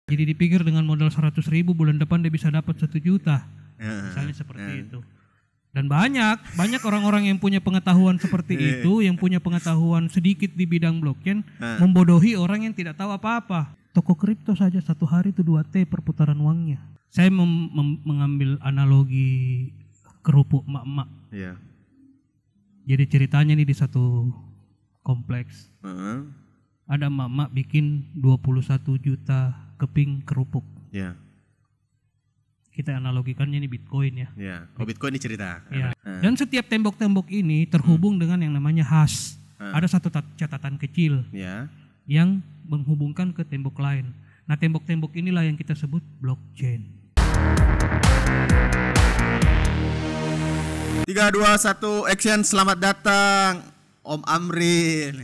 Jadi dipikir dengan modal 100.000 bulan depan dia bisa dapat 1 juta. Misalnya seperti itu. Dan banyak orang-orang yang punya pengetahuan seperti itu, yang punya pengetahuan sedikit di bidang blockchain, membodohi orang yang tidak tahu apa-apa. Toko kripto saja 1 hari itu 2T perputaran uangnya. Saya mengambil analogi kerupuk emak-emak. Iya. Jadi ceritanya nih di satu kompleks. Ada emak-emak bikin 21 juta keping kerupuk. Iya. Kita analogikannya ini Bitcoin ya. Iya. Oh, Bitcoin ini cerita. Ya. Dan setiap tembok-tembok ini terhubung dengan yang namanya hash. Ada satu catatan kecil yang menghubungkan ke tembok lain. Nah, tembok-tembok inilah yang kita sebut blockchain. 3, 2, 1, action. Selamat datang Om Amril.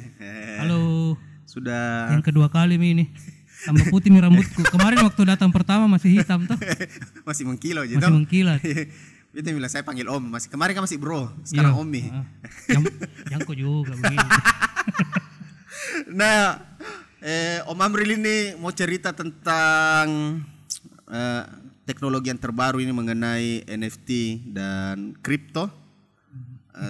Halo. Sudah. Yang kedua kali ini. Tambah putih nih rambutku. Kemarin waktu datang pertama masih hitam tuh. Masih mengkilau gitu. Masih mengkilat. Itu bilang saya panggil Om. Kemarin kan masih bro. Sekarang Om nih. Jangko juga begini. Nah, Om Amril ini mau cerita tentang teknologi yang terbaru ini mengenai NFT dan kripto,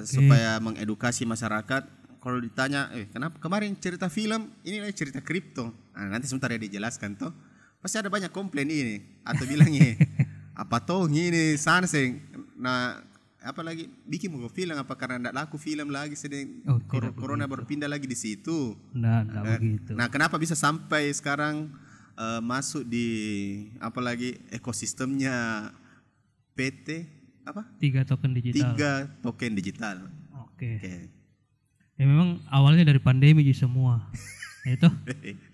supaya mengedukasi masyarakat. Kalau ditanya, kenapa kemarin cerita film, ini cerita kripto. Nah, nanti sebentar ya dijelaskan toh. Pasti ada banyak komplain ini atau bilangnya apa toh ini sanseng. Nah, apalagi bikin mau film apa karena tidak laku film lagi sedang corona berpindah lagi di situ. Enggak begitu. Nah, kenapa bisa sampai sekarang masuk di apalagi ekosistemnya PT apa? 3 token digital. 3 token digital. Oke. Ya memang awalnya dari pandemi semua. Itu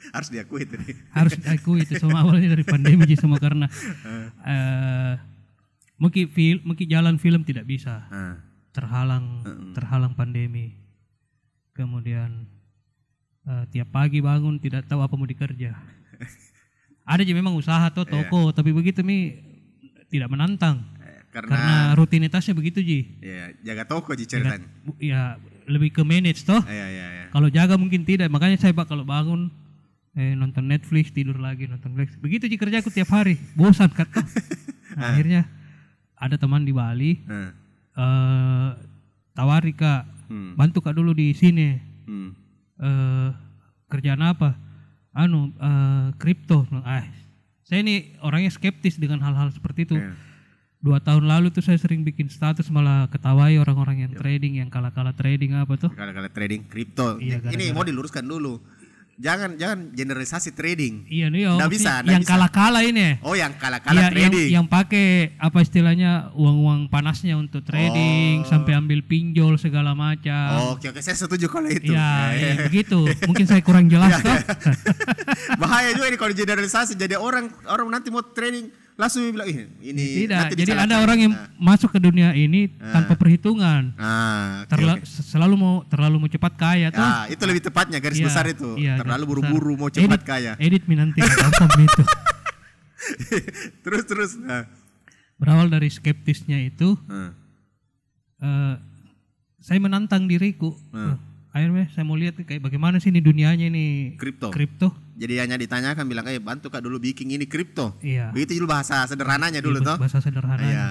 harus diakui itu. Harus diakui itu semua awalnya dari pandemi semua karena mungkin jalan film tidak bisa. Terhalang pandemi. Kemudian tiap pagi bangun tidak tahu apa mau dikerja. Ada juga memang usaha atau toko, tapi begitu tidak menantang. Karena rutinitasnya begitu Ji. Iya, jaga toko Ji ceritanya. Ya lebih ke manage toh. Iya. Kalau jaga mungkin tidak, makanya saya kalau bangun nonton Netflix, tidur lagi nonton Netflix. Begitu Ji kerjaku tiap hari, bosan kan toh. Nah, akhirnya ada teman di Bali, tawari Kak, bantu Kak dulu di sini. Kerjaan apa? Kripto. Saya ini orangnya skeptis dengan hal-hal seperti itu. 2 tahun lalu tuh saya sering bikin status malah ketawai orang-orang yang trading, yang kala-kala trading apa tuh? Kala-kala trading kripto. Iya, ini mau diluruskan dulu. Jangan generalisasi trading. Iya nih, nggak bisa. Yang kala-kala ini. Oh, yang kala-kala trading. Yang pakai apa istilahnya uang-uang panasnya untuk trading, sampai ambil pinjol segala macam. Oke, saya setuju kalau itu. Iya, begitu. Mungkin saya kurang jelas toh. Bahaya juga ini kalau generalisasi, jadi orang nanti mau trading langsung bilang ini tidak. Jadi ada orang yang masuk ke dunia ini tanpa perhitungan. Terlalu mau cepat kaya tuh. Itu lebih tepatnya garis besar itu. Iya, terlalu buru-buru mau cepat kaya. Edit nanti gampang itu. Terus. Berawal dari skeptisnya itu, saya menantang diriku. Akhirnya saya mau lihat kayak bagaimana sih ini dunianya ini kripto. Jadi hanya ditanyakan bilang bantu Kak dulu bikin ini kripto. Iya. Begitu dulu bahasa sederhananya dulu toh. Bahasa sederhananya. Iya.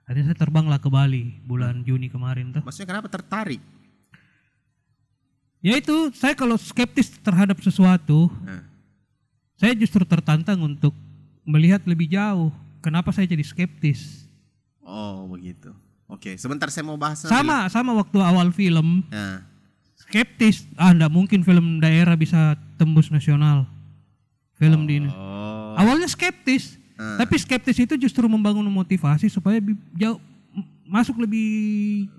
Akhirnya saya terbanglah ke Bali bulan Juni kemarin tuh. Maksudnya kenapa tertarik? Ya itu, saya kalau skeptis terhadap sesuatu, saya justru tertantang untuk melihat lebih jauh. Kenapa saya jadi skeptis? Oh begitu. Oke, sebentar saya mau bahas. Sama waktu awal film. Skeptis, enggak mungkin film daerah bisa tembus nasional. Film di ini. Awalnya skeptis, tapi skeptis itu justru membangun motivasi supaya masuk lebih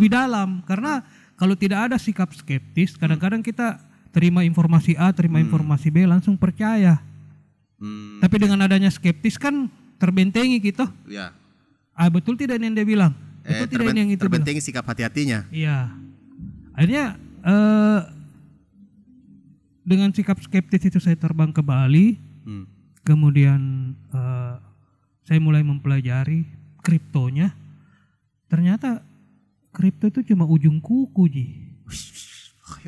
dalam. Karena kalau tidak ada sikap skeptis, kadang-kadang kita terima informasi A, terima informasi B, langsung percaya. Tapi dengan adanya skeptis kan terbentengi gitu. Ya. Betul tidak yang dia bilang? Betul tidak yang itu terbentengi bilang? Sikap hati-hatinya. Iya. Akhirnya dengan sikap skeptis itu saya terbang ke Bali. Kemudian saya mulai mempelajari kriptonya. Ternyata kripto itu cuma ujung kuku Ji.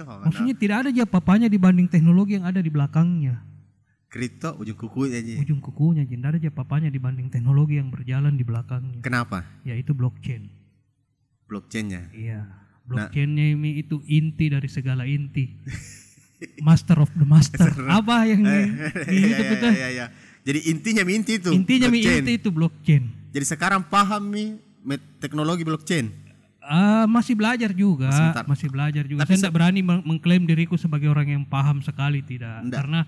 Maksudnya tidak ada apa-apanya dibanding teknologi yang ada di belakangnya. Kripto ujung kukunya aja. Ujung kukunya aja, ada aja papanya dibanding teknologi yang berjalan di belakangnya. Kenapa? Yaitu blockchain. Blockchainnya. Iya, blockchainnya ini itu inti dari segala inti. Master of the master. Apa yang hidup itu? Ya. Jadi intinya itu. Intinya inti itu blockchain. Jadi sekarang paham nih teknologi blockchain. Masih belajar juga. Masih belajar juga. Tapi saya tidak berani mengklaim diriku sebagai orang yang paham sekali, tidak. Karena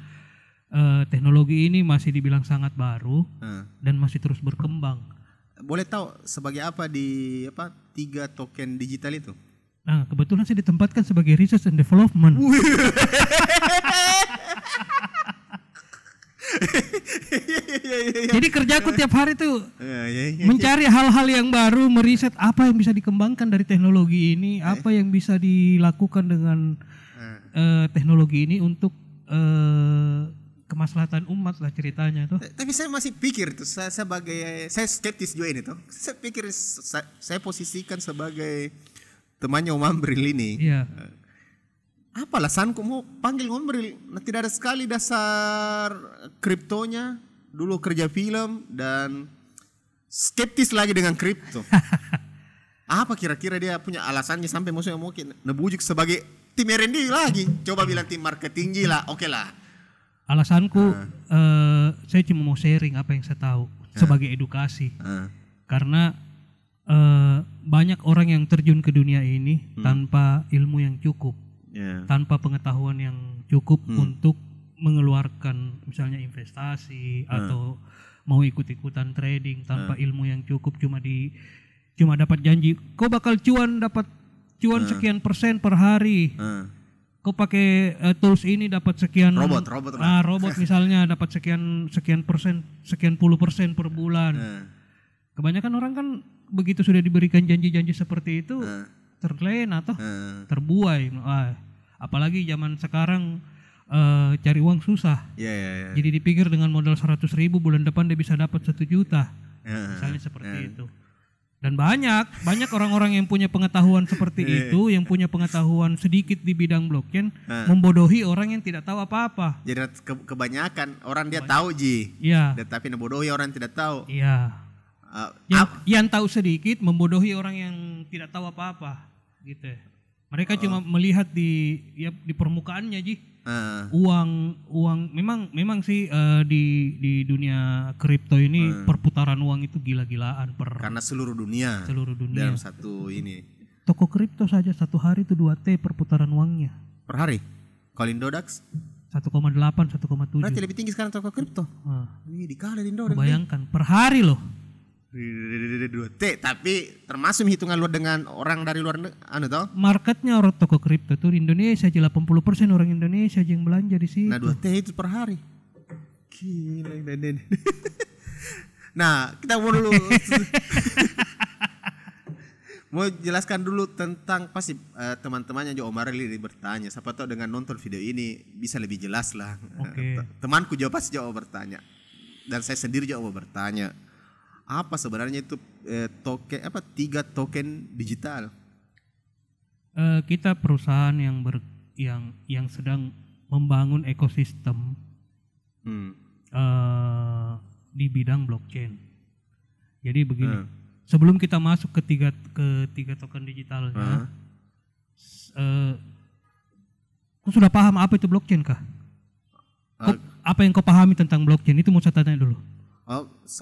teknologi ini masih dibilang sangat baru dan masih terus berkembang. Boleh tahu sebagai apa 3 token digital itu? Nah, kebetulan saya ditempatkan sebagai research and development. Jadi kerjaku tiap hari tuh mencari hal-hal yang baru, meriset apa yang bisa dikembangkan dari teknologi ini, apa yang bisa dilakukan dengan teknologi ini untuk kemaslahatan umat lah ceritanya tuh. Tapi saya masih pikir tuh, saya skeptis juga ini tuh. Saya pikir saya posisikan sebagai temannya Om Amril ini. Iya. Apa alasanku mau panggil Om Amril? Nah, tidak ada sekali dasar kriptonya. Dulu kerja film dan skeptis lagi dengan kripto. Apa kira-kira dia punya alasannya sampai maksudnya mungkin nebujuk sebagai tim R&D lagi. Coba bilang tim marketing gila, oke lah. Alasanku saya cuma mau sharing apa yang saya tahu sebagai edukasi. Karena banyak orang yang terjun ke dunia ini tanpa ilmu yang cukup, tanpa pengetahuan yang cukup untuk mengeluarkan misalnya investasi atau mau ikut-ikutan trading tanpa ilmu yang cukup, cuma dapat janji kau bakal dapat cuan sekian persen per hari. Kau pakai tools ini dapat sekian robot misalnya dapat sekian persen, sekian puluh persen per bulan. Kebanyakan orang kan begitu sudah diberikan janji-janji seperti itu terlena atau terbuai. Apalagi zaman sekarang cari uang susah. Jadi dipikir dengan modal 100.000 bulan depan dia bisa dapat 1 juta. Misalnya seperti itu. Dan banyak orang-orang yang punya pengetahuan seperti itu, yang punya pengetahuan sedikit di bidang blockchain, membodohi orang yang tidak tahu apa-apa. Jadi kebanyakan orang dia tahu tapi membodohi orang yang tidak tahu. Iya. Yang tahu sedikit membodohi orang yang tidak tahu apa-apa, gitu. Mereka cuma melihat di permukaannya uang memang sih di dunia kripto ini perputaran uang itu gila-gilaan karena seluruh dunia dalam satu ini. Toko kripto saja satu hari itu 2T perputaran uangnya per hari. Kalau Indodax 1,8 1,7. Berarti lebih tinggi sekarang toko kripto. Dikali Indodax. Bayangkan per hari loh. 2T, tapi termasuk hitungan luar dengan orang dari luar toh? Marketnya orang toko kripto tuh di Indonesia aja 80% orang Indonesia aja yang belanja di situ. Nah 2T itu per hari. Gila. Nah kita mau dulu mau jelaskan dulu tentang pasti teman-temannya Jo Omar ini bertanya. Siapa tahu dengan nonton video ini bisa lebih jelas lah. Temanku juga pasti jawab bertanya dan saya sendiri juga mau bertanya. Apa sebenarnya itu 3 token digital? Kita perusahaan yang sedang membangun ekosistem di bidang blockchain. Jadi begini, sebelum kita masuk ke tiga token digitalnya, kau sudah paham apa itu blockchain kah? Apa yang kau pahami tentang blockchain itu mau saya tanya dulu.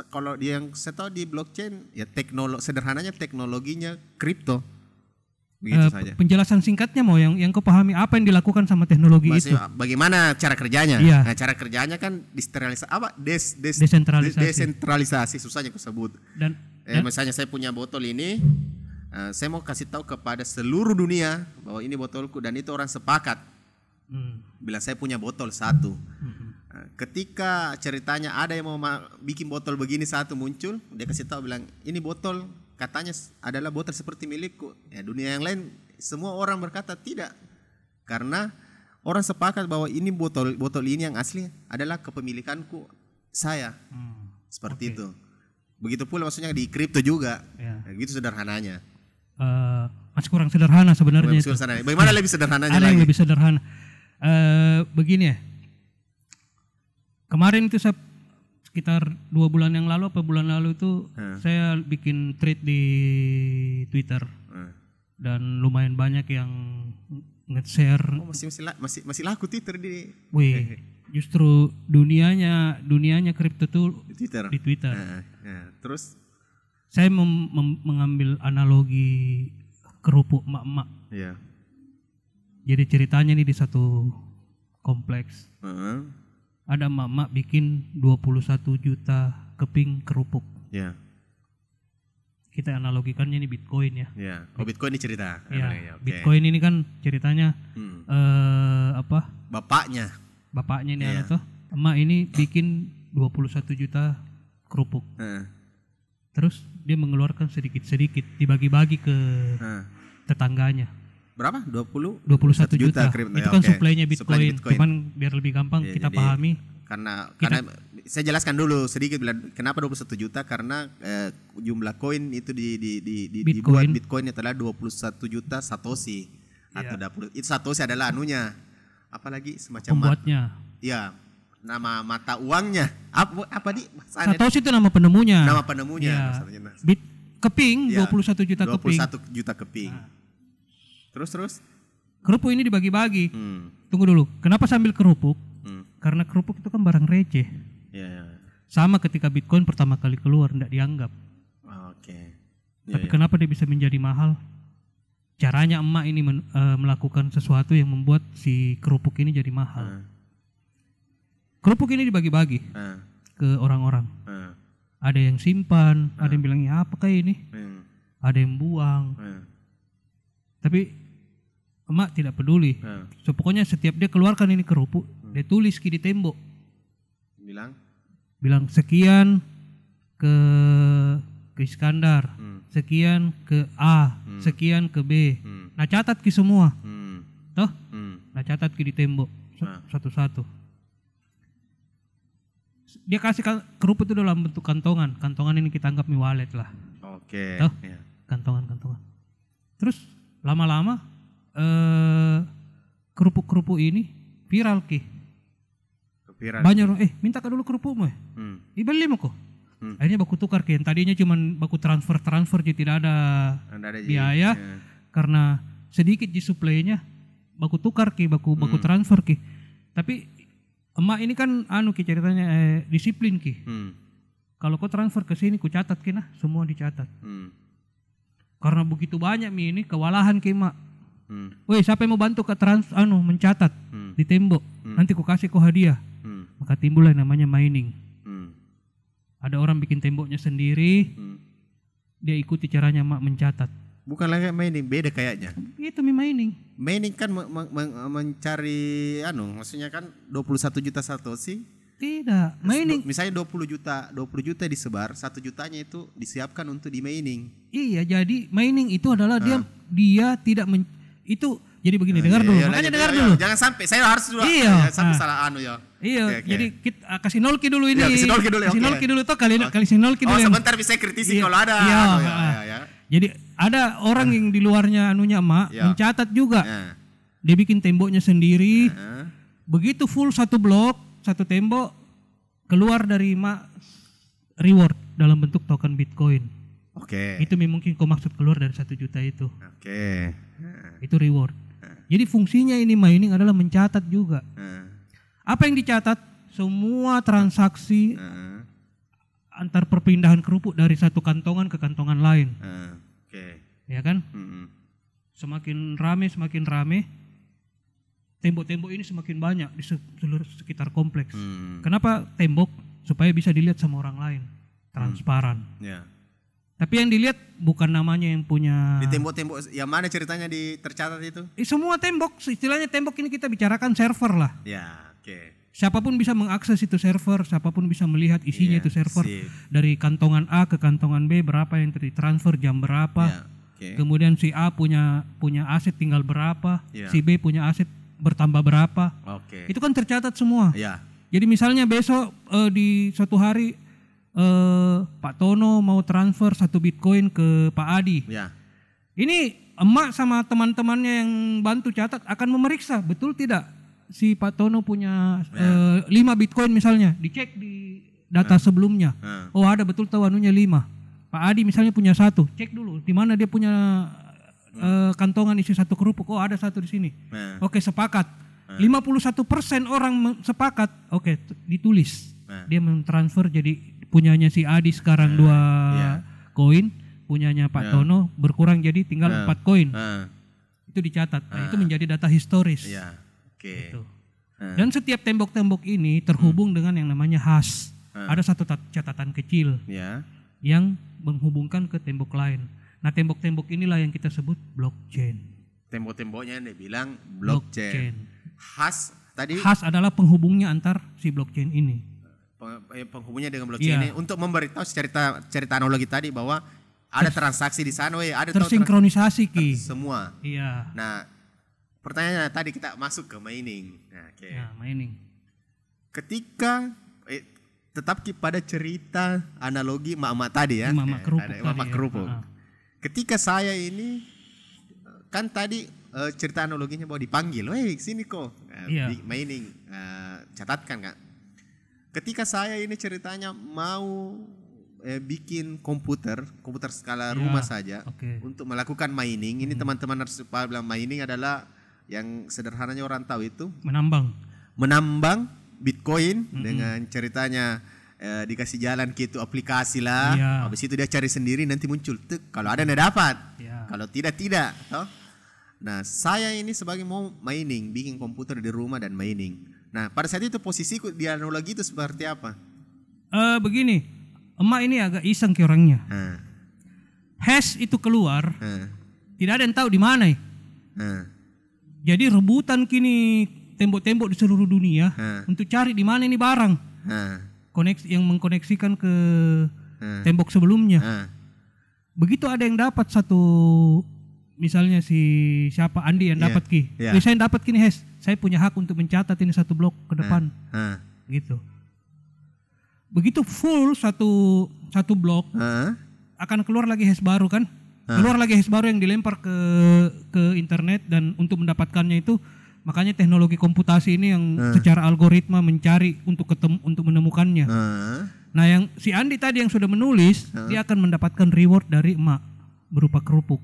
Kalau yang saya tahu di blockchain ya sederhananya teknologinya kripto. Begitu saja. Penjelasan singkatnya mau yang kau pahami apa yang dilakukan sama teknologi itu. Bagaimana cara kerjanya? Iya. Nah, cara kerjanya kan desentralisasi susahnya aku sebut. Dan misalnya saya punya botol ini, saya mau kasih tahu kepada seluruh dunia bahwa ini botolku dan itu orang sepakat. Bila saya punya botol satu. Ketika ceritanya ada yang mau bikin botol begini satu muncul, dia kasih tahu bilang ini botol katanya adalah botol seperti milikku. Ya dunia yang lain semua orang berkata tidak, karena orang sepakat bahwa ini botol ini yang asli adalah kepemilikanku saya. Seperti itu. Begitu pula maksudnya di kripto juga. Gitu sederhananya. Masih kurang sederhana sebenarnya. Bagaimana lebih sederhananya lagi? Ada yang lebih sederhana. Begini ya. Kemarin itu saya sekitar 2 bulan yang lalu apa bulan lalu itu saya bikin thread di Twitter dan lumayan banyak yang nge-share. Masih laku Twitter di. Wih, justru dunianya kripto tuh di Twitter. Terus saya mengambil analogi kerupuk emak-emak. Iya. Jadi ceritanya nih di satu kompleks. Ada emak-emak bikin 21 juta keping kerupuk. Ya. Kita analogikannya ini Bitcoin ya. Ya. Oh, Bitcoin ini cerita. Ya. Okay. Bitcoin ini kan ceritanya Bapaknya ini tuh. Emak ini bikin 21 juta kerupuk. Terus dia mengeluarkan sedikit-sedikit dibagi-bagi ke tetangganya. Berapa? 21 juta. Itu kan supply-nya Bitcoin. Cuman biar lebih gampang kita pahami. Karena saya jelaskan dulu sedikit kenapa 21 juta karena jumlah koin itu dibuat Bitcoin adalah 21 juta satoshi atau itu satoshi adalah anunya. Apalagi semacam pembuatnya. Iya. Nama mata uangnya. Apa di? Satoshi itu nama penemunya. Nama penemunya. Ya. Keping 21 juta keping. 21 juta keping. Terus? Kerupuk ini dibagi-bagi. Tunggu dulu. Kenapa sambil kerupuk? Karena kerupuk itu kan barang receh. Sama ketika Bitcoin pertama kali keluar tidak dianggap. Tapi kenapa dia bisa menjadi mahal? Caranya emak ini melakukan sesuatu yang membuat si kerupuk ini jadi mahal. Kerupuk ini dibagi-bagi ke orang-orang. Ada yang simpan, ada yang bilang ya apa kayak ini? Ada yang buang. Tapi emak tidak peduli. So, pokoknya setiap dia keluarkan ini kerupuk, dia tulis di tembok. Bilang sekian ke Iskandar, sekian ke A, sekian ke B. Nah catat ki semua. Toh? Nah catat ki di tembok satu-satu. Dia kasih kerupuk itu dalam bentuk kantongan. Kantongan ini kita anggap wallet lah. Toh? Kantongan. Terus lama-lama kerupuk-kerupuk ini viral ki. Banyak orang minta dulu kerupukmu ya. Beli mau kok. Akhirnya baku tukar ki. Yang tadinya cuma baku transfer jadi tidak ada biaya karena sedikit di supply-nya baku tukar ki, baku transfer ki. Tapi emak ini kan ki ceritanya disiplin ki. Kalau kau transfer ke sini ku catat ki nah, semua dicatat. Karena begitu banyak ini kewalahan ki emak. Woi, siapa yang mau bantu ke mencatat di tembok? Nanti ku kasih kau hadiah. Maka timbullah namanya mining. Ada orang bikin temboknya sendiri, dia ikuti caranya mak mencatat. Bukan lagi mining, beda kayaknya. Itu mining. Mining kan mencari maksudnya kan 21 juta satoshi. Tidak, mining. Misalnya 20 juta disebar, 1 jutanya itu disiapkan untuk di mining. Iya, jadi mining itu adalah dia tidak itu jadi begini, dengar dulu. Makanya dengar dulu. Jangan sampai saya harus dulu. Iya. Sampai salah ya. Iya, jadi kita kasih nol ki dulu ini. Ya, kasih nol ki dulu. Kasih nol ki dulu toh kali nol ki dulu. Sebentar bisa kritisi kalau ada. Iya. Jadi ada orang yang di luarnya emak mencatat juga. Dia bikin temboknya sendiri. Begitu full satu blok, satu tembok keluar dari emak reward dalam bentuk token Bitcoin. Itu mungkin kau maksud keluar dari 1 juta itu. Itu reward. Jadi fungsinya ini mining adalah mencatat juga. Apa yang dicatat? Semua transaksi antar perpindahan kerupuk dari satu kantongan ke kantongan lain. Ya kan? Semakin rame, tembok-tembok ini semakin banyak di seluruh sekitar kompleks. Kenapa tembok? Supaya bisa dilihat sama orang lain, transparan. Tapi yang dilihat bukan namanya yang punya. Di tembok-tembok yang mana ceritanya tercatat itu? Semua tembok, istilahnya tembok ini kita bicarakan server lah. Siapapun bisa mengakses itu server, siapapun bisa melihat isinya itu server. Dari kantongan A ke kantongan B berapa yang ditransfer jam berapa. Kemudian si A punya aset tinggal berapa, si B punya aset bertambah berapa. Itu kan tercatat semua. Jadi misalnya besok di suatu hari Pak Tono mau transfer 1 Bitcoin ke Pak Adi. Ini emak sama teman-temannya yang bantu catat akan memeriksa betul tidak si Pak Tono punya 5 Bitcoin misalnya, dicek di data sebelumnya. Oh ada betul tahu anunya 5. Pak Adi misalnya punya 1, cek dulu di mana dia punya kantongan isi 1 kerupuk. Oh ada 1 di sini. Oke sepakat. 51% orang sepakat. Oke ditulis. Dia mentransfer jadi punyanya si Adi sekarang 2 koin, punyanya Pak Tono berkurang jadi tinggal 4 koin. Itu dicatat. Nah, itu menjadi data historis. Gitu. Dan setiap tembok-tembok ini terhubung dengan yang namanya hash. Ada satu catatan kecil yang menghubungkan ke tembok lain. Nah tembok-tembok inilah yang kita sebut blockchain. Tembok-temboknya dia bilang blockchain. Hash tadi? Hash adalah penghubungnya antar si blockchain ini. Penghubungnya dengan blockchain ini untuk memberitahu cerita analogi tadi bahwa ada transaksi di sana, ada tersinkronisasi semua. Iya. Nah, pertanyaannya tadi kita masuk ke mining. Nah, mining. Ketika tetap pada cerita analogi emak-emak tadi ya. Emak-emak kerupuk. Ketika saya ini kan tadi cerita analoginya bahwa dipanggil, sini kok, di mining, catatkan Kak. Ketika saya ini ceritanya mau bikin komputer skala rumah saja untuk melakukan mining. Ini teman-teman harus bilang mining adalah yang sederhananya orang tahu itu menambang Bitcoin dengan ceritanya dikasih jalan gitu aplikasi lah. Habis itu dia cari sendiri nanti muncul. Kalau ada dia dapat. Kalau tidak. Toh? Nah, saya ini sebagai mau mining, bikin komputer di rumah dan mining. Nah, pada saat itu posisiku di analogi itu seperti apa? Begini, emak ini agak iseng ke orangnya. Hash itu keluar, tidak ada yang tahu di mana. Jadi rebutan kini tembok-tembok di seluruh dunia untuk cari di mana ini barang. Koneksi yang mengkoneksikan ke tembok sebelumnya. Begitu ada yang dapat satu, misalnya si siapa Andi yang dapat saya dapat kini hash, saya punya hak untuk mencatat ini 1 blok ke depan. Gitu. Begitu full satu blok akan keluar lagi hash baru kan? Keluar lagi hash baru yang dilempar ke internet, dan untuk mendapatkannya itu makanya teknologi komputasi ini yang secara algoritma mencari untuk menemukannya. Nah, yang si Andi tadi yang sudah menulis, dia akan mendapatkan reward dari emak berupa kerupuk.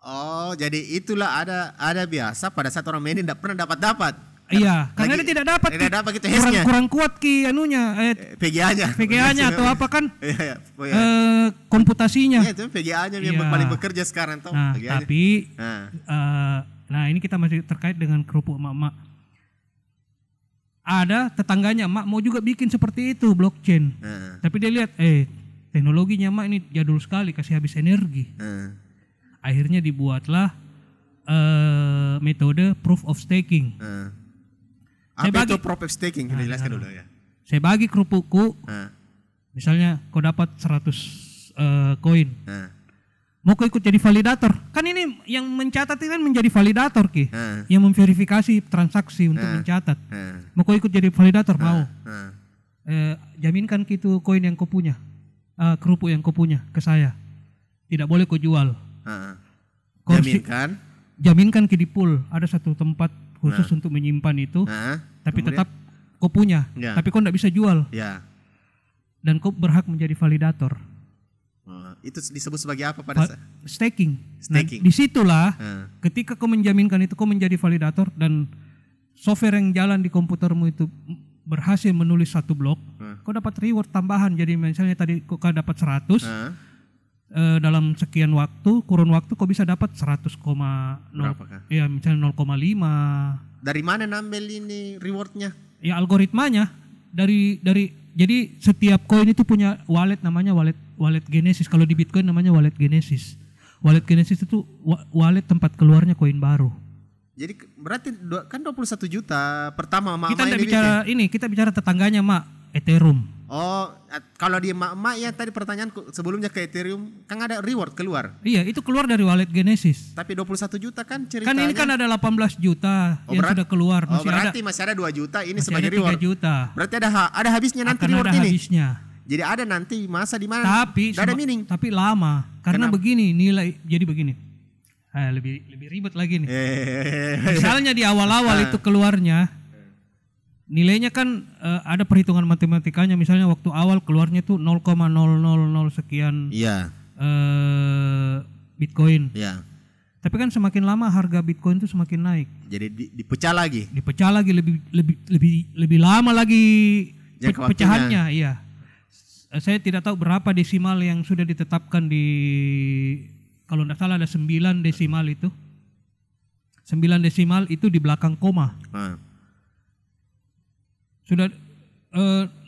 Oh, jadi itulah ada biasa pada saat orang main tidak pernah dapat. Iya, karena dia tidak dapat gitu hash-nya. Kurang kuat anunya, VGA-nya atau apa kan? Komputasinya. Iya, itu VGA-nya yang paling bekerja sekarang tuh. Nah, tapi ini kita masih terkait dengan kerupuk emak-emak. Ada tetangganya emak mau juga bikin seperti itu blockchain. Tapi dia lihat teknologinya emak ini jadul sekali, kasih habis energi. Akhirnya dibuatlah metode proof of staking. Apa itu proof of staking? Kita jelaskan dulu ya. Saya bagi kerupukku, misalnya kau dapat 100 koin. Mau kau ikut jadi validator? Kan ini yang mencatat ini kan menjadi validator yang memverifikasi transaksi untuk mencatat. Mau kau ikut jadi validator? Mau. Jaminkan gitu koin yang kau punya, kerupuk yang kau punya ke saya. Tidak boleh kau jual. Jaminkan di pool ada satu tempat khusus untuk menyimpan itu, tapi tetap kau punya, tapi kau tidak bisa jual. Dan kau berhak menjadi validator. Itu disebut sebagai apa pada saat? Staking. Nah, disitulah ketika kau menjaminkan itu, kau menjadi validator, dan software yang jalan di komputermu itu berhasil menulis 1 blok, kau dapat reward tambahan. Jadi misalnya tadi kau dapat 100, dalam sekian kurun waktu kau bisa dapat 100,0. Ya misalnya 0,5. Dari mana ngambil ini rewardnya? Ya algoritmanya dari jadi setiap koin itu punya wallet, namanya wallet Genesis. Kalau di Bitcoin namanya wallet Genesis. Wallet Genesis itu wallet tempat keluarnya koin baru. Jadi berarti kan 21 juta pertama emak-emak. Kita tidak bicara ini, kita bicara tetangganya Mak, Ethereum. Oh, kalau di emak-emak ya tadi pertanyaanku sebelumnya ke Ethereum kan ada reward keluar. Iya, itu keluar dari wallet Genesis. Tapi 21 juta kan ceritanya. Kan ini kan ada 18 juta yang sudah keluar. Masih ada 2 juta ini sebagai reward. 3 juta. Berarti ada habisnya nanti reward ini. Habisnya. Jadi ada nanti masa di mana? Tapi lama. Karena begini nilai, jadi begini. Lebih ribet lagi nih. Misalnya di awal-awal itu keluarnya nilainya kan ada perhitungan matematikanya, misalnya waktu awal keluarnya tuh 0,000 sekian Bitcoin. Iya. Tapi kan semakin lama harga Bitcoin itu semakin naik. Jadi dipecah lagi. Dipecah lagi lebih lama lagi pecahannya, iya. Saya tidak tahu berapa desimal yang sudah ditetapkan di, kalau tidak salah ada 9 desimal itu. 9 desimal itu di belakang koma. Sudah 0,000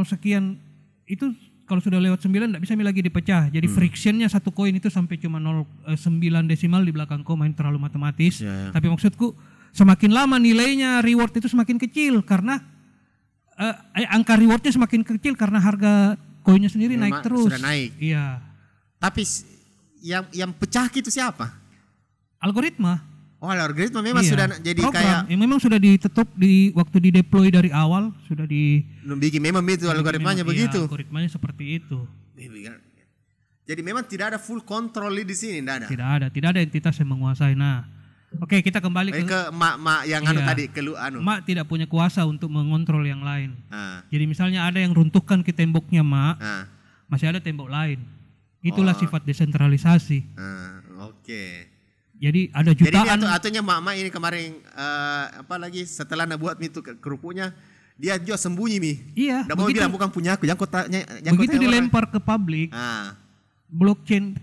sekian itu kalau sudah lewat 9 tidak bisa lagi dipecah. Jadi frictionnya satu koin itu sampai cuma 9 desimal di belakang koma, ini terlalu matematis. Tapi maksudku semakin lama nilainya reward itu semakin kecil karena angka rewardnya semakin kecil karena harga koinnya sendiri naik terus. Sudah naik. Iya. Tapi yang pecah itu siapa? Algoritma. Oh, algoritma memang sudah jadi program. Kayak memang sudah ditutup di waktu di deploy dari awal sudah bikin memang itu algoritmanya begitu. Iya, algoritmanya seperti itu. Jadi memang tidak ada full control di sini, tidak ada entitas yang menguasai. Nah, oke, kita kembali ke mak yang tadi Mak tidak punya kuasa untuk mengontrol yang lain. Jadi misalnya ada yang runtuhkan ke temboknya mak, masih ada tembok lain. Itulah sifat desentralisasi. Oke. Jadi ada jutaan. Jadi atunya mak ini kemarin apalagi setelah buat itu kerupuknya dia juga sembunyi mi. Iya. Tidak mau bilang bukan punya aku, yang kotanya. Begitu dilempar ke publik. Blockchain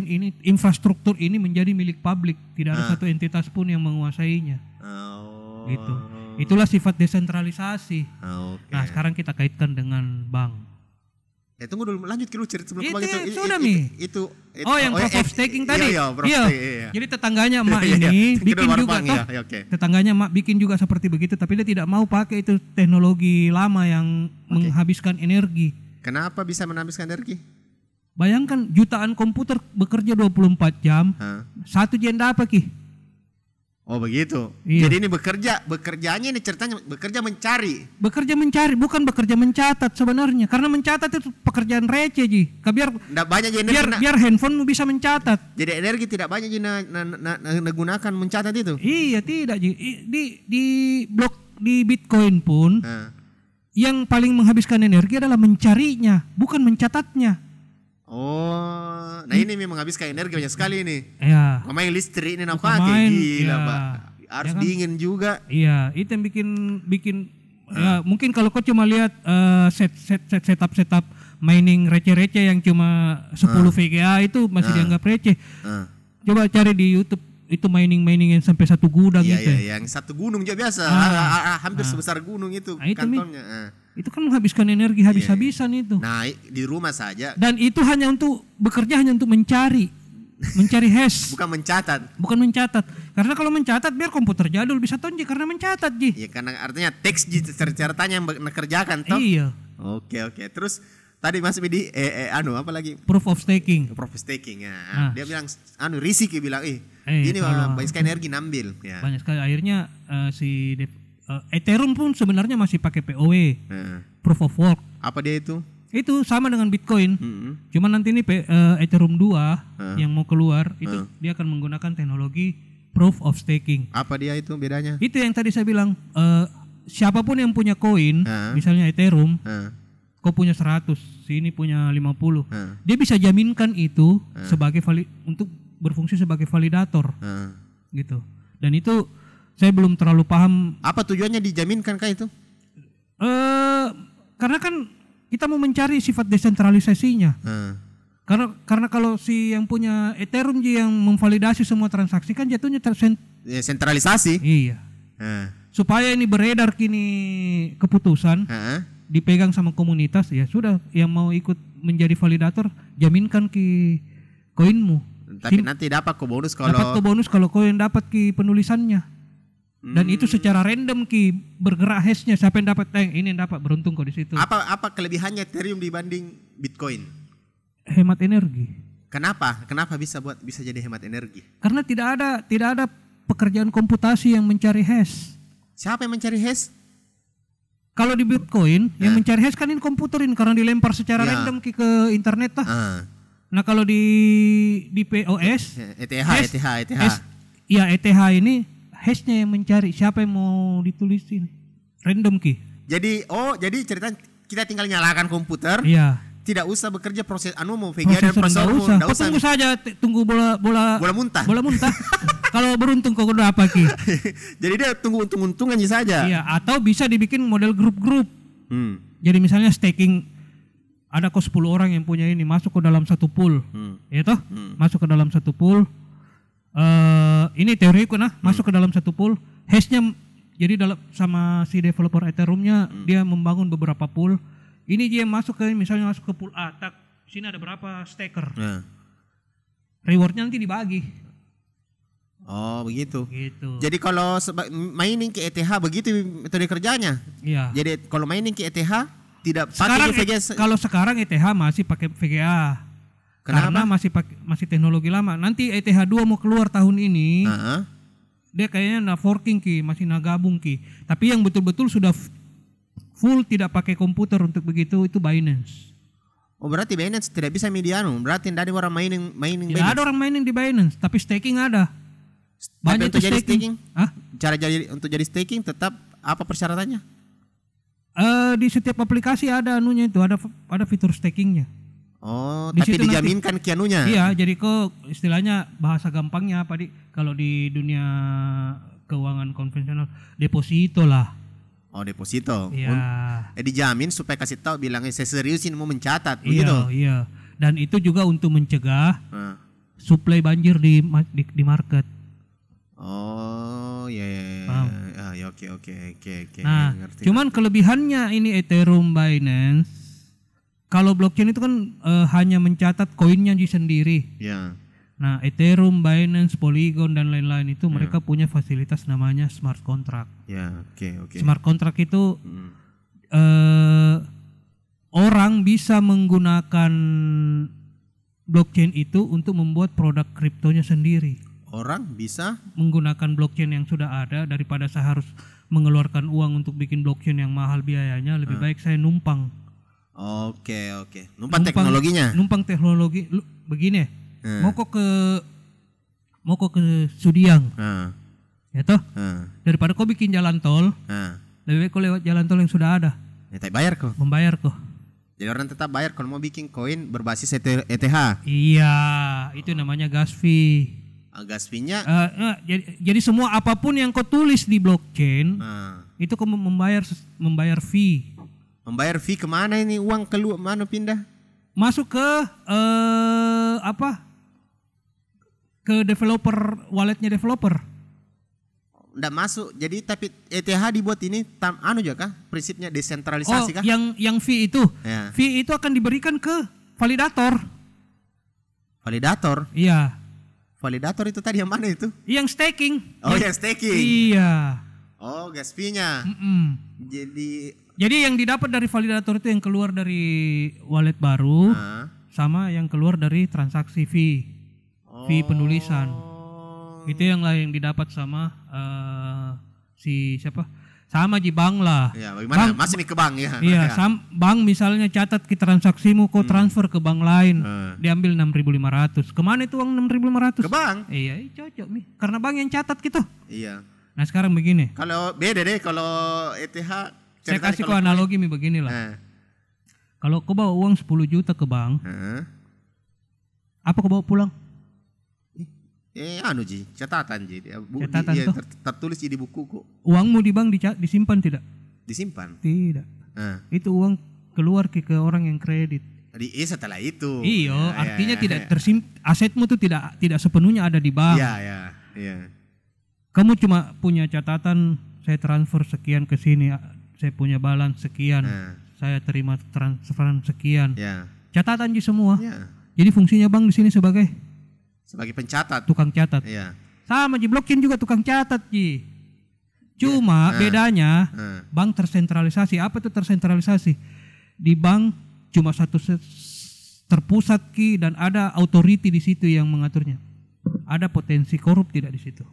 ini, infrastruktur ini menjadi milik publik, tidak ada satu entitas pun yang menguasainya. Gitu. Itulah sifat desentralisasi. Nah, sekarang kita kaitkan dengan bank. Tunggu dulu, lanjut dulu cerita sebelum itu. Yang proof of staking tadi. Iya. Jadi tetangganya emak ini bikin juga tetangganya emak bikin juga seperti begitu, tapi dia tidak mau pakai itu teknologi lama yang menghabiskan energi. Kenapa bisa menghabiskan energi? Bayangkan jutaan komputer bekerja 24 jam, satu jam dapat ki. Oh begitu. Iya. Jadi ini bekerjanya ini ceritanya bekerja mencari. Bekerja mencari, bukan bekerja mencatat sebenarnya. Karena mencatat itu pekerjaan receh ji. Biar handphonemu bisa mencatat. Jadi energi tidak banyak ji gunakan mencatat itu. Iya tidak ji. Di Bitcoin pun yang paling menghabiskan energi adalah mencarinya, bukan mencatatnya. Oh, nah ini memang menghabiskan energi banyak sekali ini. Iya. Pemain listrik ini pakai gila, Pak. Harus dingin juga. Iya, itu yang bikin ya mungkin kalau kau cuma lihat setup mining receh-receh yang cuma 10 VGA itu masih dianggap receh. Coba cari di YouTube itu mining yang sampai satu gudang gitu. Iya, yang satu gunung juga biasa. Hampir sebesar gunung itu kantornya. Itu kan menghabiskan energi habis-habisan itu. Nah, di rumah saja. Dan itu bekerja hanya untuk mencari hash. Bukan mencatat. Karena kalau mencatat biar komputer jadul bisa tonji karena mencatat ji. Iya, karena artinya teks ji ceritanya yang mengerjakan toh. Iya. Oke. Terus tadi masih di apa lagi? Proof of staking. Ya. Dia bilang risiko bilang ini banyak sekali energi ngambil. Ya. Banyak sekali akhirnya Ethereum pun sebenarnya masih pakai POW, Proof of Work. Apa dia itu? Itu sama dengan Bitcoin. Cuman nanti ini Ethereum 2 yang mau keluar itu dia akan menggunakan teknologi Proof of Staking. Apa dia itu bedanya? Itu yang tadi saya bilang, siapapun yang punya koin, misalnya Ethereum, kau punya 100, sini punya 50. Dia bisa jaminkan itu sebagai untuk berfungsi sebagai validator. Gitu. Dan itu saya belum terlalu paham. Apa tujuannya dijaminkan kah itu? Karena kan kita mau mencari sifat desentralisasinya. Karena kalau si yang punya Ethereum yang memvalidasi semua transaksi kan jatuhnya sentralisasi. Iya. Supaya ini beredar kini keputusan dipegang sama komunitas, ya sudah yang mau ikut menjadi validator jaminkan ki koinmu. Tapi nanti dapat kok bonus kalau koin dapat ki penulisannya. Dan itu secara random ki bergerak hashnya, siapa yang dapat ini yang dapat beruntung kok di situ. Apa kelebihannya Ethereum dibanding Bitcoin? Hemat energi. Kenapa bisa jadi hemat energi? Karena tidak ada pekerjaan komputasi yang mencari hash. Siapa yang mencari hash? Kalau di Bitcoin yang mencari hash kan ini komputerin karena dilempar secara random ke internet Nah kalau di POS, ETH. Iya ETH ini hashnya yang mencari siapa yang mau ditulis ini. Random Ki. Jadi cerita kita tinggal nyalakan komputer. Iya. Tidak usah bekerja proses mau VGA dan prosesor. Enggak usah. Tunggu saja, tunggu bola muntah. Bola muntah. Kalau beruntung kok udah apa Ki? Jadi dia tunggu untung-untungan saja. Iya, atau bisa dibikin model grup-grup. Jadi misalnya staking ada kok 10 orang yang punya ini masuk ke dalam satu pool. Ya toh? Masuk ke dalam satu pool. Ini teoriku masuk ke dalam satu pool. Hashnya jadi dalam sama si developer Ethereum-nya dia membangun beberapa pool. Ini dia masuk ke misalnya masuk ke pool A, tak sini ada berapa staker. Rewardnya nanti dibagi. Oh begitu. Gitu. Jadi kalau mining ke ETH begitu metode kerjanya. Iya. Jadi kalau mining ke ETH tidak sekarang pakai VGA. Kalau sekarang ETH masih pakai VGA. Kenapa? Karena masih teknologi lama. Nanti ETH 2 mau keluar tahun ini. Dia kayaknya forking Ki, masih gabung Ki. Tapi yang betul-betul sudah full tidak pakai komputer untuk begitu itu Binance. Oh berarti Binance tidak bisa mediano. Berarti tidak ada orang mining Tidak Binance. ada orang mining di Binance, tapi staking ada. Banyak untuk jadi staking. Cara untuk jadi staking tetap apa persyaratannya? Di setiap aplikasi ada anunya itu, ada fitur stakingnya. Oh, Di tapi situ dijaminkan kianunya. Iya, jadi kok istilahnya bahasa gampangnya apa kalau di dunia keuangan konvensional deposito lah. Oh deposito. Iya. Dijamin supaya kasih tahu bilangnya saya seriusin mau mencatat iya, begitu. Iya. Dan itu juga untuk mencegah suplai banjir di market. Oh ya. Ya oke. Nah, ngerti. Cuman kelebihannya ini Ethereum Binance kalau blockchain itu kan hanya mencatat koinnya sendiri. Ya. Nah, Ethereum, Binance, Polygon dan lain-lain itu mereka punya fasilitas namanya smart contract. Ya, oke. Smart contract itu orang bisa menggunakan blockchain itu untuk membuat produk kriptonya sendiri. Orang bisa menggunakan blockchain yang sudah ada daripada saya harus mengeluarkan uang untuk bikin blockchain yang mahal biayanya, lebih baik saya numpang. Oke. Numpang teknologinya. Numpang teknologi begini. Mau kok ke Sudiang. Ya toh? Daripada kau bikin jalan tol, lebih baik kau lewat jalan tol yang sudah ada. Ya, tak bayar kok. Membayar kok. Jadi orang tetap bayar kalau mau bikin koin berbasis ETH. Iya, itu namanya gas fee. Gas fee-nya? Jadi semua apapun yang kau tulis di blockchain, itu kau membayar fee. Membayar fee kemana ini uang keluar mana pindah? Masuk ke ke developer, walletnya developer. Nggak masuk. Jadi tapi ETH dibuat ini juga kah? Prinsipnya desentralisasi kah? Yang fee itu. Ya. Fee itu akan diberikan ke validator. Validator? Iya. Validator itu tadi yang mana itu? Yang staking. Oh, yang staking. Iya. Oh, gas fee-nya. Jadi yang didapat dari validator itu yang keluar dari wallet baru sama yang keluar dari transaksi fee. Fee penulisan. Itu yang lain yang didapat sama si siapa? Sama di bank lah. Ya, bagaimana? Masih ke bank ya. Iya, bank misalnya catat ke transaksimu kau transfer ke bank lain. Diambil 6.500. Kemana itu uang 6.500? Ke bank. Iya, cocok nih. Karena bank yang catat gitu. Iya. Nah, sekarang begini. Kalau beda deh kalau ETH saya kasih kau analogi nih beginilah. Kalau kau bawa uang 10 juta ke bank. Apa kau bawa pulang? Catatan catatan tuh tertulis di bukuku. Uangmu di bank disimpan tidak? Disimpan? Tidak. Itu uang keluar ke orang yang kredit. Setelah itu. Iya, artinya tidak asetmu itu tidak sepenuhnya ada di bank. Iya. Kamu cuma punya catatan saya transfer sekian ke sini, saya punya balance sekian, saya terima transferan sekian. Catatan di semua. Jadi fungsinya bank di sini sebagai pencatat, tukang catat. Sama di blockchain juga tukang catat Cuma bedanya bank tersentralisasi. Apa itu tersentralisasi? Di bank cuma satu terpusat dan ada authority di situ yang mengaturnya. Ada potensi korup tidak di situ?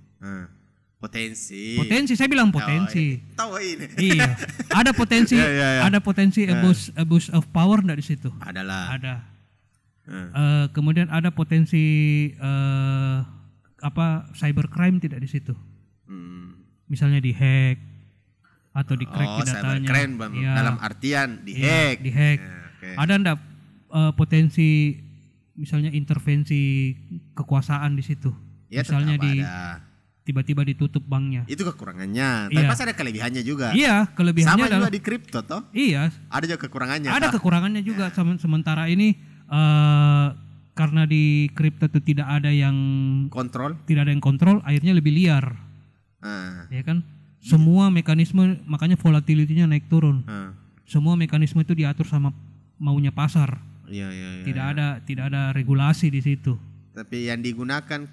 Potensi, saya bilang potensi. Tahu ini. Iya. Ada potensi, ada potensi abuse of power enggak di situ? Ada. Kemudian ada potensi cybercrime tidak di situ. Misalnya dihack atau di-crack datanya. Cybercrime dalam artian dihack. Dihack. Ada enggak potensi misalnya intervensi kekuasaan di situ? Misalnya tiba-tiba ditutup banknya. Itu kekurangannya. Tapi pasti ada kelebihannya juga. Iya, kelebihannya sama juga di kripto toh. Iya. Ada juga kekurangannya. Ada kekurangannya juga. Sementara ini karena di kripto itu tidak ada yang kontrol, akhirnya lebih liar. Ya kan? Semua mekanisme, makanya volatility-nya naik turun. Semua mekanisme itu diatur sama maunya pasar. Iya. Tidak ada regulasi di situ. Tapi yang digunakan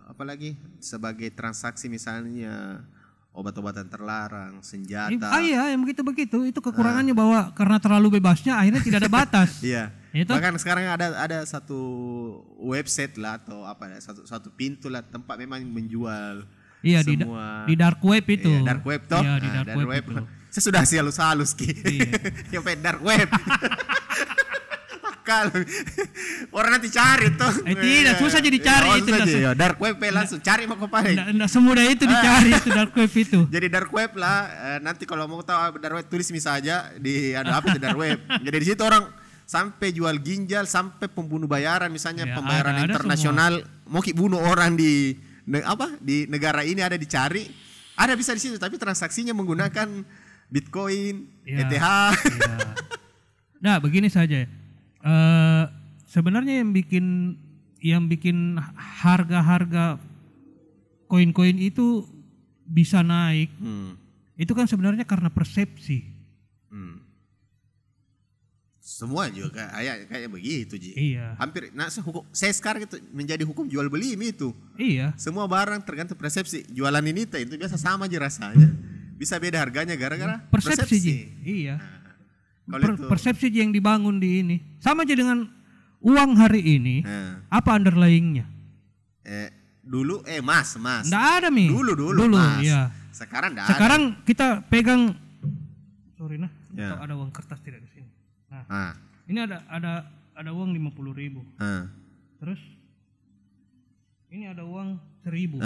apalagi sebagai transaksi misalnya obat-obatan terlarang, senjata. Iya, yang begitu. Itu kekurangannya bahwa karena terlalu bebasnya akhirnya tidak ada batas. Iya. Bahkan sekarang ada satu website lah atau satu pintu lah tempat memang menjual. Iya, semua di dark web itu. Iya, dark web toh. Iya, di dark web itu. Saya sudah halus Ki. Iya. Sampai dark web. Kalau orang nanti cari tuh. Tidak susah jadi cari itu. Dark web langsung cari mau kepala. Nggak semudah itu dicari itu dark web itu. Jadi dark web lah. Nanti kalau mau tahu dark web tulis misalnya di ada apa itu dark web. Jadi di situ orang sampai jual ginjal, sampai pembunuh bayaran misalnya ya, pembayaran ada internasional, mau bunuh orang di negara ini ada dicari, ada bisa di situ, tapi transaksinya menggunakan Bitcoin, ETH. Ya. Nah, begini saja. Sebenarnya yang bikin harga-harga koin-koin itu bisa naik, itu kan sebenarnya karena persepsi. Semua juga kayak begitu Ji. Iya. Hampir saya sekarang itu menjadi hukum jual beli itu. Iya. Semua barang tergantung persepsi. Jualan ini itu biasa sama aja rasanya. Bisa beda harganya gara-gara persepsi. Ji. Iya. Persepsi yang dibangun di ini. Sama aja dengan uang hari ini. Apa underlyingnya? Dulu emas. Nggak ada Mi. Dulu emas. Iya. Sekarang kita pegang. Sorry ada uang kertas tidak di sini. Nah, ini ada uang 50.000. Terus ini ada uang 1.000.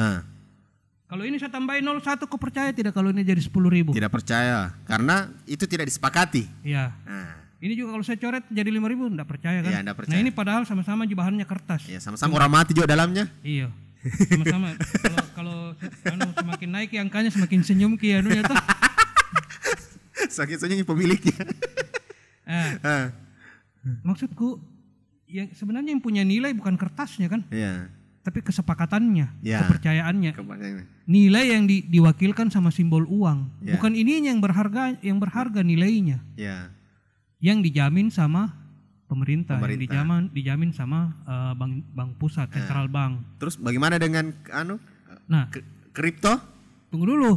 Kalau ini saya tambahin 01, kau percaya tidak kalau ini jadi 10.000? Tidak percaya, karena itu tidak disepakati. Iya. Ini juga kalau saya coret jadi 5.000, enggak percaya kan? Iya, enggak percaya. Nah ini padahal sama-sama bahannya kertas. Iya, sama-sama orang mati juga dalamnya. Iya. Sama-sama. Kalau semakin naik angkanya semakin senyum ki anunya tuh. Semakin senyum pemiliknya. Maksudku yang sebenarnya yang punya nilai bukan kertasnya kan? Iya. Tapi kesepakatannya, kepercayaannya. Nilai yang diwakilkan sama simbol uang. Bukan ininya yang berharga nilainya. Yang dijamin sama pemerintah. Yang dijamin sama bank pusat, central bank. Terus bagaimana dengan kripto? Tunggu dulu.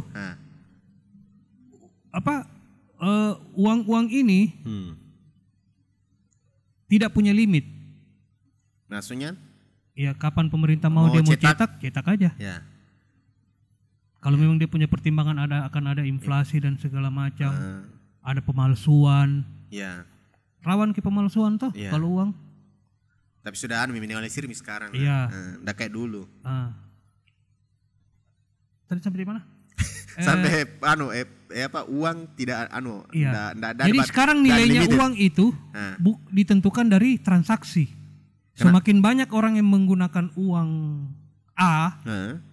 Uang ini tidak punya limit. Maksudnya? Ya kapan pemerintah mau cetak aja. Ya. Kalau memang dia punya pertimbangan akan ada inflasi dan segala macam, ada pemalsuan. Ya. Rawan ke pemalsuan toh kalau uang. Tapi sudah minimalisir sekarang. Iya. Udah kayak dulu. Tadi sampai di mana? Sampai uang tidak iya. Jadi sekarang nilainya uang itu ditentukan dari transaksi. Semakin banyak orang yang menggunakan uang A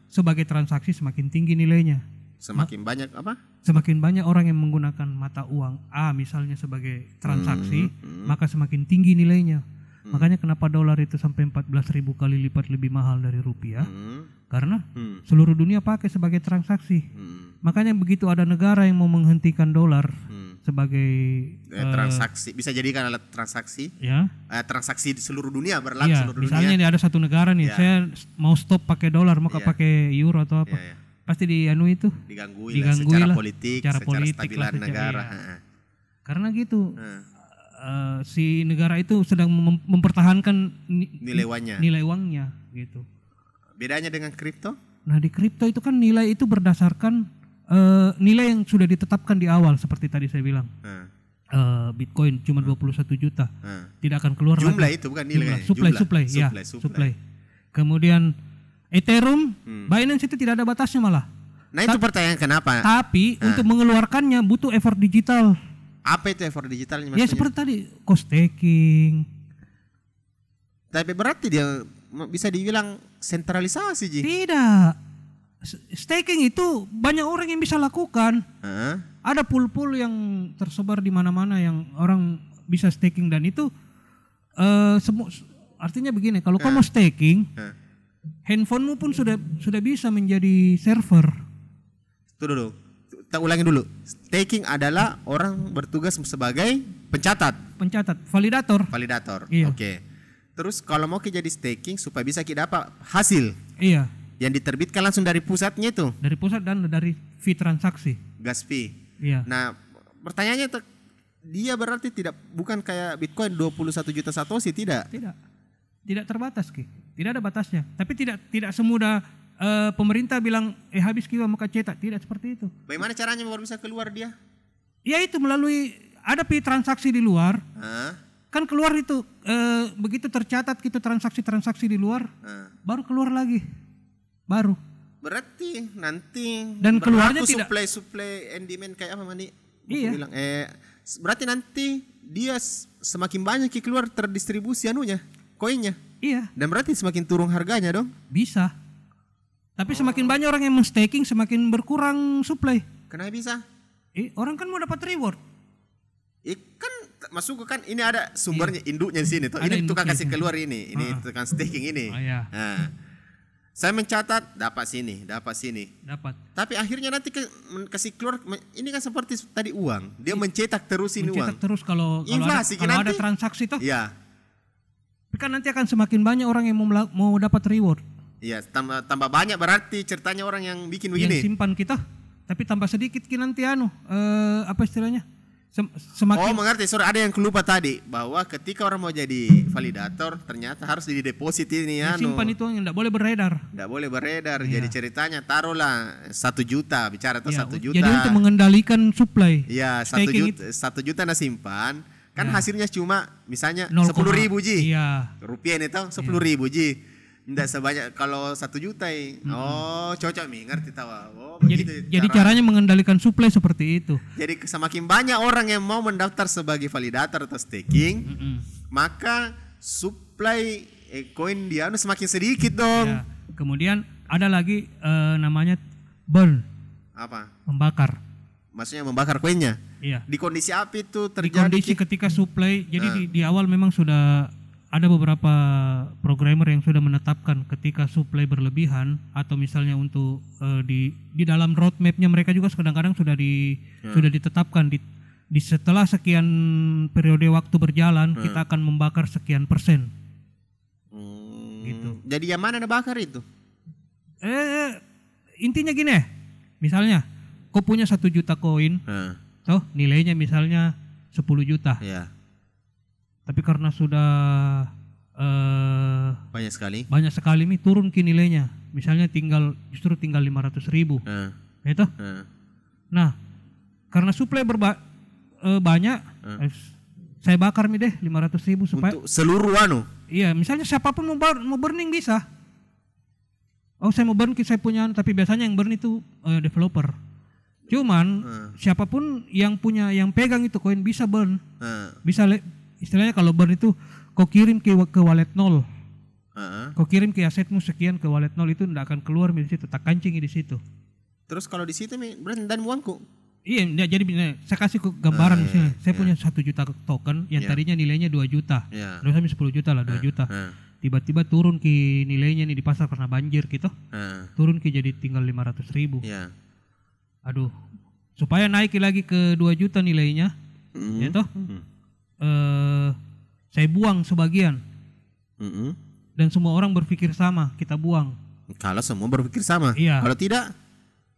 sebagai transaksi, semakin tinggi nilainya. Semakin banyak apa? Semakin banyak orang yang menggunakan mata uang A misalnya sebagai transaksi, maka semakin tinggi nilainya. Makanya kenapa dolar itu sampai 14.000 kali lipat lebih mahal dari rupiah? Karena seluruh dunia pakai sebagai transaksi. Makanya begitu ada negara yang mau menghentikan dolar sebagai transaksi, bisa jadikan alat transaksi. Ya. Transaksi di seluruh dunia berlaku seluruh dunia. Misalnya ini ada satu negara nih, saya mau stop pakai dolar, mau pakai euro atau apa. Pasti diganggu secara politik, secara stabilan negara. Karena gitu. Si negara itu sedang mempertahankan nilai uangnya gitu. Bedanya dengan kripto? Nah di kripto itu kan nilai itu berdasarkan nilai yang sudah ditetapkan di awal seperti tadi saya bilang. Bitcoin cuma 21 juta. Tidak akan keluar jumlah lagi. itu bukan nilai. Supply. Kemudian Ethereum, Binance itu tidak ada batasnya malah. Nah itu pertanyaan kenapa? Tapi untuk mengeluarkannya butuh effort digital. Apa itu effort digitalnya Ya maksudnya? seperti tadi cost staking. Tapi berarti dia bisa dibilang sentralisasi, Ji. Tidak. Staking itu banyak orang yang bisa lakukan. Ada pool-pool yang tersebar di mana-mana yang orang bisa staking dan itu artinya begini, kalau kamu staking, handphonemu pun sudah bisa menjadi server. Itu dulu. Kita ulangi dulu. Staking adalah orang bertugas sebagai pencatat, validator. Iya. Oke. Terus kalau mau jadi staking supaya bisa kita dapat hasil. Iya. Yang diterbitkan langsung dari pusatnya itu. Dari pusat dan dari fee transaksi. Gas fee. Iya. Nah, pertanyaannya dia berarti bukan kayak Bitcoin 21 juta satoshi, tidak? Tidak terbatas, Ki. Tidak ada batasnya. Tapi tidak semudah pemerintah bilang habis kita mau cetak, tidak seperti itu. Bagaimana caranya baru bisa keluar dia? Ya itu melalui ada fee transaksi di luar. Kan keluar itu begitu tercatat gitu transaksi di luar, baru keluar lagi. Baru. Berarti nanti dan keluarnya tidak supply and demand kayak apa Mandi? Iya. Bilang, berarti nanti dia semakin banyak keluar terdistribusi anunya, koinnya. Iya. Dan berarti semakin turun harganya dong? Bisa. Tapi semakin banyak orang yang men-staking semakin berkurang supply. Kenapa bisa? Orang kan mau dapat reward. Kan masuk kan ini ada sumbernya, induknya di sini tuh. Ini tukang kasih keluar ini tukang staking ini. Iya. Saya mencatat dapat sini. Tapi akhirnya nanti kasih keluar ini kan seperti tadi uang. Dia mencetak terus ini uang. Mencetak terus kalau ada transaksi toh. Iya. Tapi kan nanti akan semakin banyak orang yang mau dapat reward. Iya, tambah banyak berarti ceritanya orang yang bikin begini. Yang simpan kita, tapi tambah sedikit nanti apa istilahnya? Semakin mengerti. Sorry, ada yang kelupa tadi bahwa ketika orang mau jadi validator ternyata harus di deposit ini simpan itu yang tidak boleh beredar. Tidak boleh beredar. Iya. Jadi ceritanya taruhlah 1 juta, bicara tuh 1 juta. Jadi untuk mengendalikan supply. Iya, 1 juta nah simpan. Kan hasilnya cuma misalnya 10.000 Ji. Iya. Rupiah ini tuh 10.000 Ji. Tidak sebanyak kalau 1 juta cocok nih, ngerti tawa. Jadi caranya mengendalikan supply seperti itu. Jadi semakin banyak orang yang mau mendaftar sebagai validator atau staking, maka supply koin dia semakin sedikit dong. Ya. Kemudian ada lagi namanya burn. Apa? Membakar. Maksudnya membakar koinnya? Iya. Di kondisi api itu terjadi? Di kondisi ketika supply, jadi di awal memang sudah ada beberapa programmer yang sudah menetapkan ketika supply berlebihan atau misalnya untuk di dalam roadmapnya mereka juga kadang-kadang sudah ditetapkan di setelah sekian periode waktu berjalan kita akan membakar sekian persen. Gitu. Jadi yang mana ada bakar itu? Intinya gini, misalnya kau punya 1 juta koin, toh nilainya misalnya 10 juta. Yeah. Tapi karena sudah banyak sekali nih turun ke nilainya. Misalnya justru tinggal 500.000. Itu. Nah, karena supply banyak, saya bakar nih deh 500.000 supaya untuk seluruh Iya, misalnya siapapun mau burning bisa. Saya mau burn, saya punya, tapi biasanya yang burn itu developer. Cuman siapapun yang pegang itu koin bisa burn. Bisa istilahnya kalau burn itu kau kirim ke wallet 0. Kau kirim ke asetmu sekian ke wallet 0 itu tidak akan keluar di situ, tak kancing di situ. Terus kalau di situ dan uangku. Iya, jadi saya kasih gambaran di sini. Saya punya 1 juta token yang tadinya nilainya 2 juta. Terus kami 10 juta lah, 2 juta. Tiba-tiba turun ke nilainya nih di pasar karena banjir gitu. Turun ke jadi tinggal 500.000. Aduh, supaya naik lagi ke 2 juta nilainya. Ya toh? Saya buang sebagian dan semua orang berpikir sama, kita buang. Kalau semua berpikir sama, iya. Kalau tidak,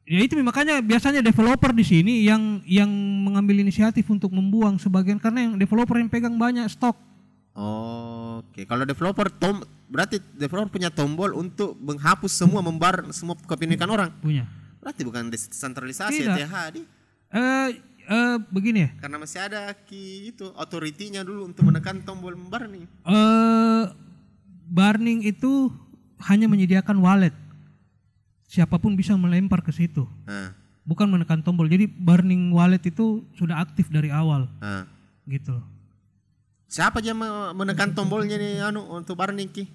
ya itu makanya biasanya developer di sini yang mengambil inisiatif untuk membuang sebagian karena yang developer yang pegang banyak stok. Oke. Kalau developer berarti developer punya tombol untuk menghapus semua, membar semua kepemilikan orang. Punya. Berarti bukan desentralisasi tidak. THD. begini ya. Karena masih ada itu otoritinya dulu untuk menekan tombol burning. Burning itu hanya menyediakan wallet. Siapapun bisa melempar ke situ. Bukan menekan tombol. Jadi burning wallet itu sudah aktif dari awal. Gitu. Siapa aja menekan tombolnya nih untuk burning ki?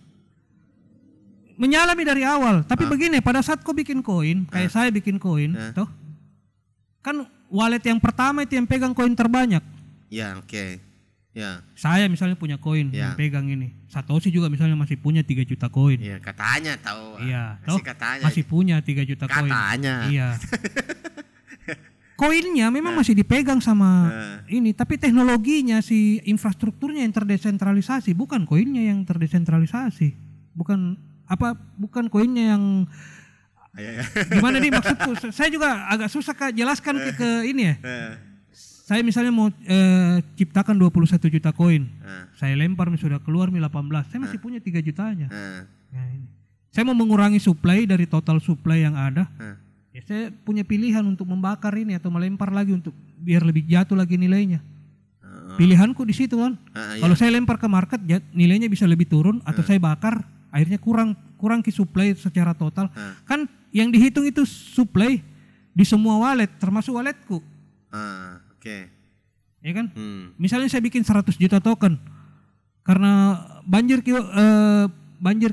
Menyalami dari awal. Tapi begini, pada saat kau bikin koin, kayak saya bikin koin, toh, kan wallet yang pertama itu yang pegang koin terbanyak. Ya, oke. Ya. Saya misalnya punya koin, yang pegang ini. Satoshi juga misalnya masih punya 3 juta koin. Iya, katanya tahu. Iya, katanya. masih punya 3 juta koin. Katanya. Iya. Koinnya memang masih dipegang sama ini, tapi teknologinya si infrastrukturnya yang terdesentralisasi, bukan koinnya yang terdesentralisasi. Bukan koinnya yang gimana nih maksudku? Saya juga agak susah jelaskan ke ini ya. Saya misalnya mau ciptakan 21 juta koin. Saya lempar sudah keluar 18. Saya masih punya 3 jutanya. Nah, ini. Saya mau mengurangi supply dari total supply yang ada. Ya saya punya pilihan untuk membakar ini atau melempar lagi untuk biar lebih jatuh lagi nilainya. Pilihanku di situ kan. Kalau saya lempar ke market nilainya bisa lebih turun atau saya bakar akhirnya kurang ke supply secara total. Kan yang dihitung itu supply di semua wallet termasuk walletku. Oke. Ya kan? Misalnya saya bikin 100 juta token. Karena banjir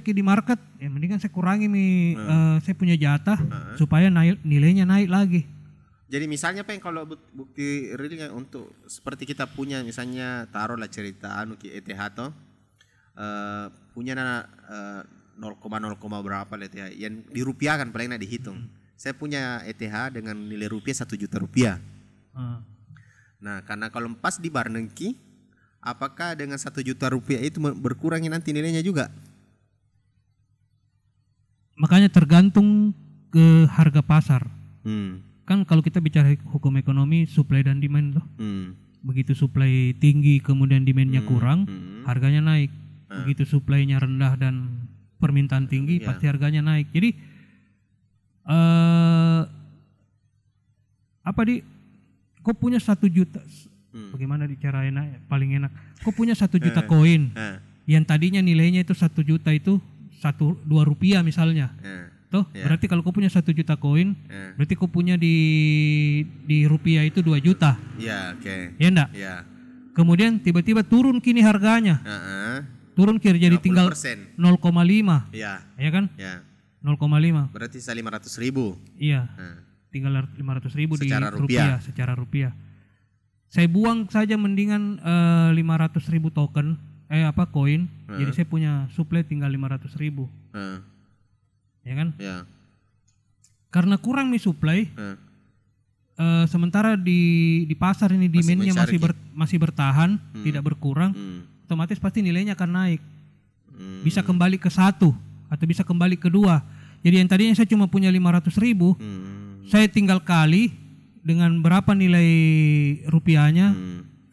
di market, ya mendingan saya kurangi saya punya jatah supaya nilainya naik lagi. Jadi misalnya kalau bukti realnya untuk seperti kita punya misalnya taruhlah cerita ETH toh punya 0,0 berapa lah ETH yang dirupiahkan paling nak dihitung. Saya punya ETH dengan nilai rupiah 1 juta rupiah. Nah, karena kalau pas di Barnengki, apakah dengan 1 juta rupiah itu berkurangin nanti nilainya juga? Makanya tergantung ke harga pasar. Kan kalau kita bicara hukum ekonomi, supply dan demand tuh. Begitu supply tinggi kemudian demandnya kurang, harganya naik. Begitu supply-nya rendah dan permintaan tinggi, pasti harganya naik. Jadi kau punya 1 juta, bagaimana cara paling enak? Kau punya 1 juta koin, yang tadinya nilainya itu 1 juta itu 2 rupiah misalnya, berarti kalau kau punya 1 juta koin, berarti kau punya di rupiah itu 2 juta. Ya, oke. Ya enggak? Ya. Kemudian tiba-tiba turun kini harganya, turun kira jadi tinggal 0,5. Ya. Ya kan? Ya. 0,5. Berarti 500.000. Iya. Tinggal 500.000 di rupiah. Secara rupiah. Saya buang saja mendingan 500.000 token, koin. Jadi saya punya supply tinggal 500.000. Ya kan? Ya. Karena kurang nih supply. Sementara di pasar ini demandnya masih bertahan, tidak berkurang. Otomatis pasti nilainya akan naik. Bisa kembali ke 1 atau bisa kembali ke 2. Jadi yang tadinya saya cuma punya 500.000, saya tinggal kali dengan berapa nilai rupiahnya,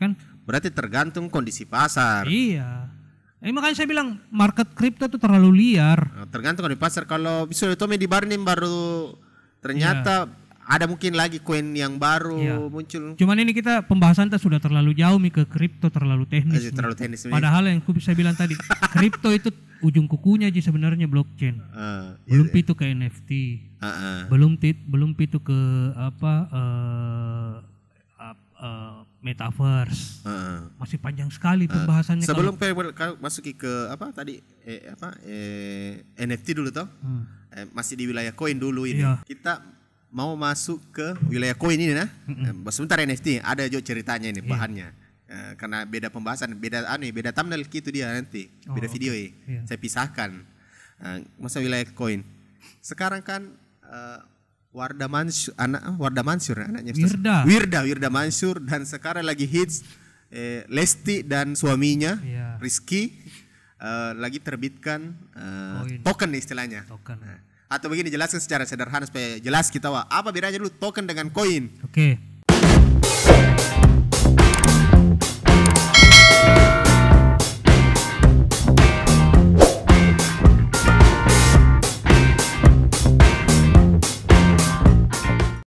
kan? Berarti tergantung kondisi pasar. Iya. Makanya saya bilang market kripto itu terlalu liar. Tergantung kondisi pasar. Kalau bisa itu di Barnim baru ternyata ada mungkin lagi koin yang baru muncul. Cuman ini kita pembahasan sudah terlalu jauh ke kripto, terlalu teknis. Terlalu teknis. Padahal yang saya bilang tadi, kripto itu ujung kukunya aja sebenarnya blockchain. Belum pitu ke NFT. Belum pitu ke metaverse. Masih panjang sekali pembahasannya. Sebelum masuki ke NFT dulu toh. Masih di wilayah koin dulu ini. Kita mau masuk ke wilayah koin ini nah. Sebentar NFT ada juga ceritanya ini bahannya. Karena beda pembahasan, beda thumbnail gitu dia nanti, beda video saya pisahkan. Masa wilayah koin. Sekarang kan Wardah Mansur anaknya Wirda Mansur, dan sekarang lagi hits Lesti dan suaminya Rizky lagi terbitkan token istilahnya. Atau begini, jelaskan secara sederhana supaya jelas kita apa bedanya dulu token dengan koin. Oke.